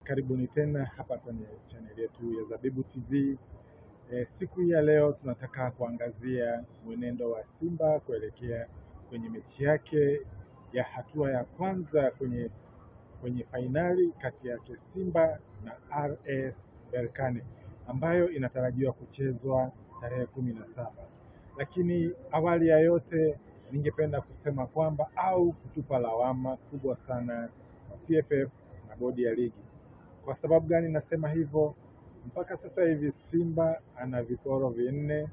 Karibuni tena hapa kwenye channel yetu ya Zabibu TV. Siku hii ya leo tunataka kuangazia mwenendo wa Simba kuelekea kwenye mechi yake ya hatua ya kwanza kwenye fainali kati yake Simba na RS Berkane ambayo inatarajiwa kuchezwa tarehe 17. Lakini awali ya yote ningependa kusema kwamba au kutupa lawama kubwa sana kwa TFF na bodi ya ligi. Kwa sababu gani nasema hivyo? Mpaka sasa hivi Simba ana viporo vinne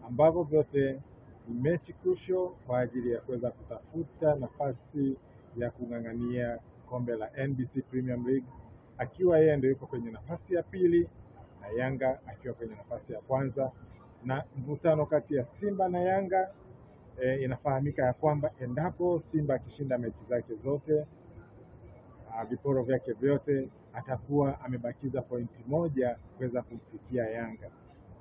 ambavyo vyote ni mechi crucial kwa ajili ya kuweza kutafuta nafasi ya kung'ang'ania kombe la NBC Premier League, akiwa yeye ndio yuko kwenye nafasi ya pili na Yanga akiwa kwenye nafasi ya kwanza. Na mvutano kati ya Simba na Yanga inafahamika ya kwamba endapo Simba akishinda mechi zake zote, viporo vyake vyote, atakuwa amebakiza pointi moja kuweza kumfikia Yanga,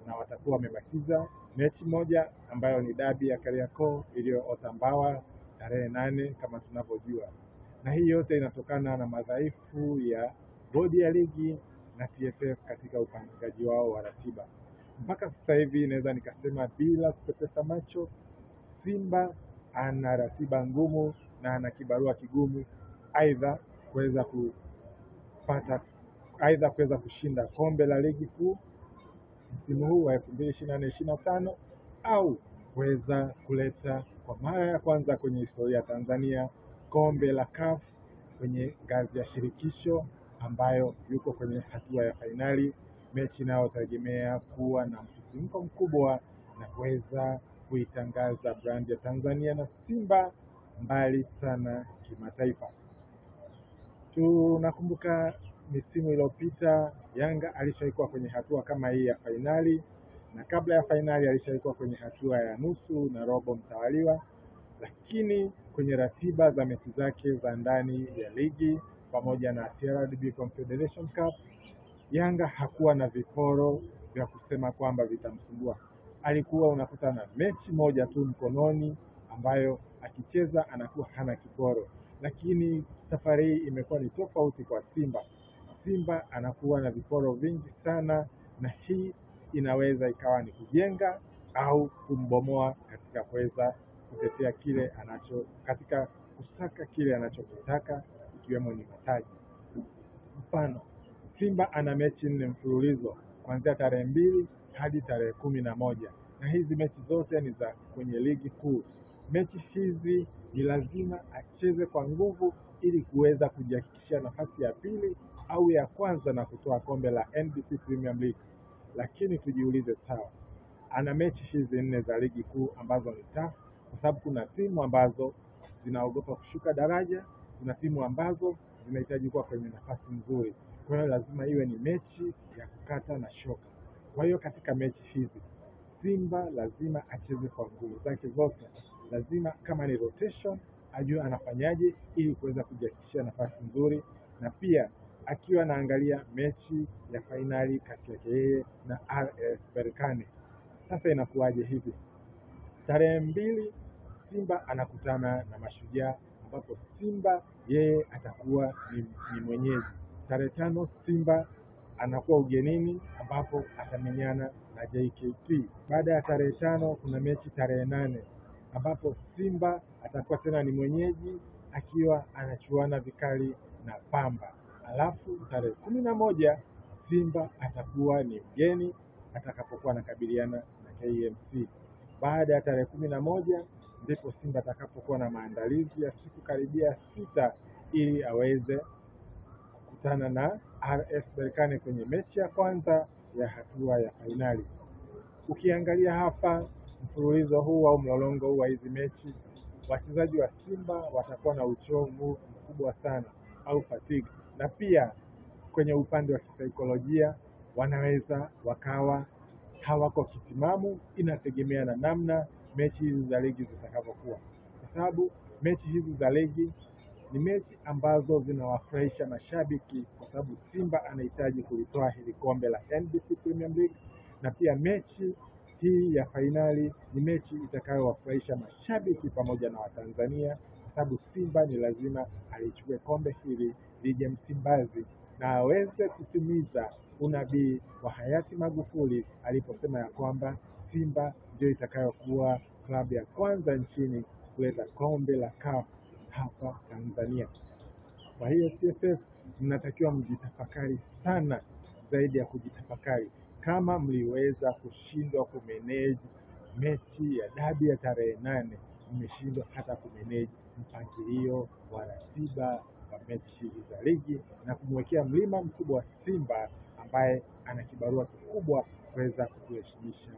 na watakuwa wamebakiza mechi moja ambayo ni dabi ya Kariakoo iliyoota mbawa tarehe 8 kama tunavyojua. Na hii yote inatokana na madhaifu ya bodi ya ligi na TFF katika upangaji wao wa ratiba. Mpaka sasa hivi naweza nikasema bila kupepesa macho, Simba ana ratiba ngumu na ana kibarua kigumu, aidha kuweza kushinda kombe la ligi kuu msimu huu wa 2024-2025 au kuweza kuleta kwa mara ya kwanza kwenye historia ya Tanzania kombe la CAF kwenye ngazi ya shirikisho, ambayo yuko kwenye hatua ya fainali, mechi inayotegemea kuwa na msisimko mkubwa na kuweza kuitangaza brand ya Tanzania na Simba mbali sana kimataifa. Tunakumbuka misimu iliyopita Yanga alishaikuwa kwenye hatua kama hii ya fainali, na kabla ya fainali alishaikuwa kwenye hatua ya nusu na robo mtawaliwa, lakini kwenye ratiba za mechi zake za ndani ya ligi pamoja na CRDB Confederation Cup, Yanga hakuwa na viporo vya kusema kwamba vitamsumbua. Alikuwa unakuta na mechi moja tu mkononi ambayo akicheza anakuwa hana kiporo, lakini safari hii imekuwa ni tofauti kwa Simba. Simba anakuwa na viporo vingi sana, na hii inaweza ikawa ni kujenga au kumbomoa katika kuweza kutetea kile katika kusaka kile anachokitaka, ikiwemo ni mataji. Mfano, Simba ana mechi 4 mfululizo kuanzia tarehe 2 hadi tarehe 11, na hizi mechi zote ni za kwenye ligi kuu. Mechi hizi ni lazima acheze kwa nguvu ili kuweza kujihakikishia nafasi ya pili au ya kwanza na kutoa kombe la NBC Premier League. Lakini tujiulize, sawa, ana mechi hizi 4 za ligi kuu ambazo ni tough, kwa sababu kuna timu ambazo zinaogopa kushuka daraja, kuna timu ambazo zinahitaji kuwa kwenye nafasi nzuri. Kwa hiyo lazima iwe ni mechi ya kukata na shoka. Kwa hiyo katika mechi hizi Simba lazima acheze kwa nguvu zake zote, lazima kama ni rotation ajue anafanyaje ili kuweza kujihakikishia nafasi nzuri, na pia akiwa anaangalia mechi ya fainali kati yake yeye na RS Berkane. Sasa inakuwaje hivi? Tarehe 2 Simba anakutana na Mashujaa, ambapo Simba yeye atakuwa ni mwenyeji. Tarehe 5 Simba anakuwa ugenini, ambapo atamenyana na JKT. Baada ya tarehe 5 kuna mechi tarehe 8 ambapo Simba atakuwa tena ni mwenyeji akiwa anachuana vikali na Pamba. Alafu tarehe 11 Simba atakuwa ni mgeni atakapokuwa anakabiliana na KMC. Baada ya tarehe 11 ndipo Simba atakapokuwa na maandalizi ya siku karibia 6 ili aweze kukutana na RS Berkane kwenye mechi ya kwanza ya hatua ya fainali. Ukiangalia hapa mfululizo huu au mlolongo huu wa hizi mechi, wachezaji wa Simba watakuwa na uchovu mkubwa sana au fatigue, na pia kwenye upande wa kisaikolojia wanaweza wakawa hawako kitimamu. Inategemea na namna mechi hizi za ligi zitakavyokuwa, kwa sababu mechi hizi za ligi ni mechi ambazo zinawafurahisha mashabiki, kwa sababu Simba anahitaji kulitoa hili kombe la NBC Premier League, na pia mechi hii ya fainali ni mechi itakayowafurahisha mashabiki pamoja na Watanzania, kwa sababu Simba ni lazima alichukue kombe hili lije Msimbazi na aweze kutimiza unabii wa hayati Magufuli aliposema ya kwamba Simba ndio itakayokuwa klabu ya kwanza nchini kuleta kombe la CAF hapa Tanzania. Kwa hiyo TFF mnatakiwa mjitafakari sana, zaidi ya kujitafakari. Kama mliweza kushindwa kumanage mechi ya dabi ya tarehe 8, mmeshindwa hata kumanage mpangilio wa ratiba wa mechi za ligi na kumwekea mlima mkubwa wa Simba ambaye ana kibarua kikubwa kuweza kuheshimisha